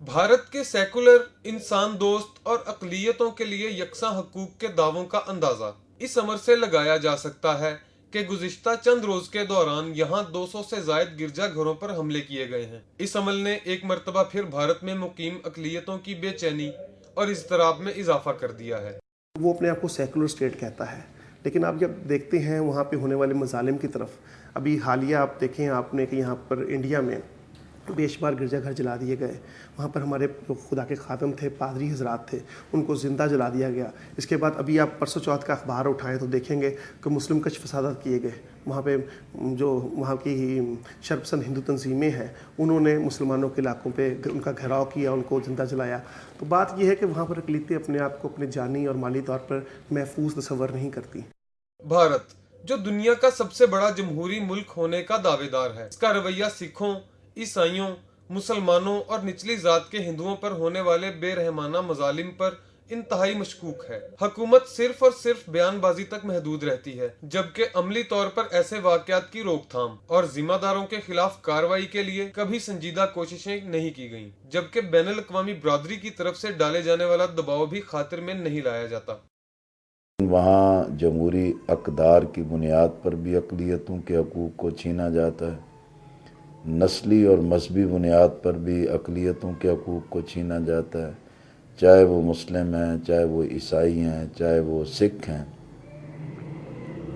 भारत के सेकुलर, इंसान दोस्त और अक़लियतों के लिए यकसा हकूक़ के दावों का अंदाज़ा इस अमर से लगाया जा सकता है कि गुज़िश्ता चंद रोज़ के दौरान यहाँ 200 से ज़ायद गिरजा घरों पर हमले किए गए हैं। इस अमल ने एक मरतबा फिर भारत में मुकीम अक़लियतों की बेचैनी और इज़्तिराब में इजाफा कर दिया है। वो अपने आप को सेकुलर स्टेट कहता है, लेकिन आप जब देखते हैं वहाँ पे होने वाले मज़ालिम की तरफ, अभी हालिया आप देखें आपने कि यहाँ पर इंडिया में बेशुमार गिरजाघर जला दिए गए। वहाँ पर हमारे जो खुदा के खादम थे, पादरी हजरात थे, उनको ज़िंदा जला दिया गया। इसके बाद अभी आप परसों चौथ का अखबार उठाएं तो देखेंगे कि मुस्लिम कश फसादात किए गए। वहाँ पे जो वहाँ की शर्पसंद हिंदू तंजीमें हैं, उन्होंने मुसलमानों के इलाकों पे उनका घेराव किया, उनको ज़िंदा जलाया। तो बात यह है कि वहाँ पर अक़लियतें अपने आप को अपने जानी और माली तौर पर महफूज तसव्वुर नहीं करती। भारत, जो दुनिया का सबसे बड़ा जमहूरी मुल्क होने का दावेदार है, इसका रवैया सिखों, ईसाइयों, मुसलमानों और निचली जात के हिंदुओं पर होने वाले बेरहमाना मजालिम पर इंतहाई मशकूक है। हुकूमत सिर्फ और सिर्फ बयानबाजी तक महदूद रहती है, जबकि अमली तौर पर ऐसे वाक़यात की रोकथाम और जिम्मेदारों के खिलाफ कार्रवाई के लिए कभी संजीदा कोशिशें नहीं की गईं, जबकि बैनुल अक़वामी बरादरी की तरफ से डाले जाने वाला दबाव भी खातिर में नहीं लाया जाता। वहाँ जमहूरी अक़दार की बुनियाद पर भी अक़लियतों के हकूक़ को छीना जाता है, नस्ली और मजहबी बुनियाद पर भी अक़लियतों के हकूक़ को छीना जाता है, चाहे वो मुस्लिम हैं, चाहे वो ईसाई हैं, चाहे वो सिख हैं,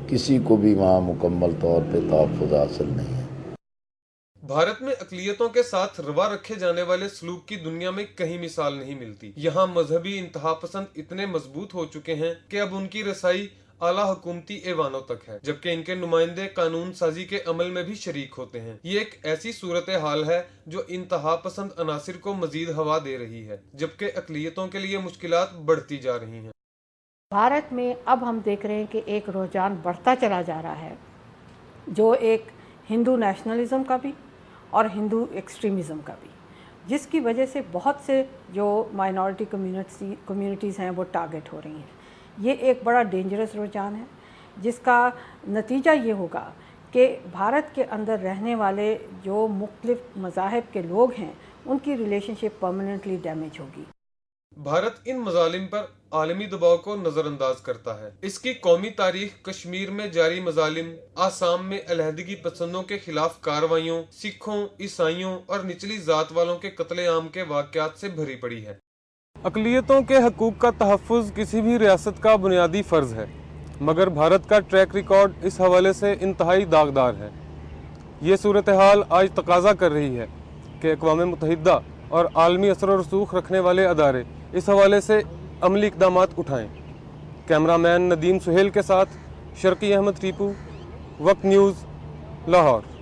किसी को भी वहाँ मुकम्मल तौर पे तहफ़्फ़ुज़ हासिल नहीं है। भारत में अक़लियतों के साथ रवा रखे जाने वाले सलूक की दुनिया में कहीं मिसाल नहीं मिलती। यहाँ मजहबी इंतहा पसंद इतने मजबूत हो चुके हैं कि अब उनकी रसाई आला हुकूमती ऐवानों तक है, जबकि इनके नुमाइंदे कानून साजी के अमल में भी शरीक होते हैं। ये एक ऐसी सूरत हाल है जो इंतहा पसंद अनासिर को मजीद हवा दे रही है, जबकि अक़लियतों के लिए मुश्किलात बढ़ती जा रही हैं। भारत में अब हम देख रहे हैं कि एक रुझान बढ़ता चला जा रहा है, जो एक हिंदू नेशनलिज्म का भी और हिंदू एक्सट्रीमिज़म का भी, जिसकी वजह से बहुत से जो माइनॉरिटी कम्युनिटीज़ हैं वो टारगेट हो रही हैं। ये एक बड़ा डेंजरस रुझान है, जिसका नतीजा ये होगा कि भारत के अंदर रहने वाले जो मुख्तलिफ मज़ाहिब के लोग हैं, उनकी रिलेशनशिप परमानेंटली डैमेज होगी। भारत इन मजालिम पर आलमी दबाव को नज़रअंदाज करता है। इसकी कौमी तारीख कश्मीर में जारी मजालिम, आसाम में अलहदगी पसंदों के खिलाफ कार्रवाइयों, सिखों, ईसाइयों और निचली जात वालों के कत्ले-आम के वाक़यात से भरी पड़ी है। अक़लियतों के हकूक़ का तहफ़्फ़ुज़ किसी भी रियासत का बुनियादी फ़र्ज़ है, मगर भारत का ट्रैक रिकॉर्ड इस हवाले से इंतहाई दागदार है। ये सूरत हाल आज तकाज़ा कर रही है कि अक़वाम मुत्तहिदा और आलमी असर और रसूख रखने वाले अदारे इस हवाले से अमली इक़दामात उठाएँ। कैमरामैन नदीम सुहेल के साथ शर्की अहमद टीपू, वक्त न्यूज़, लाहौर।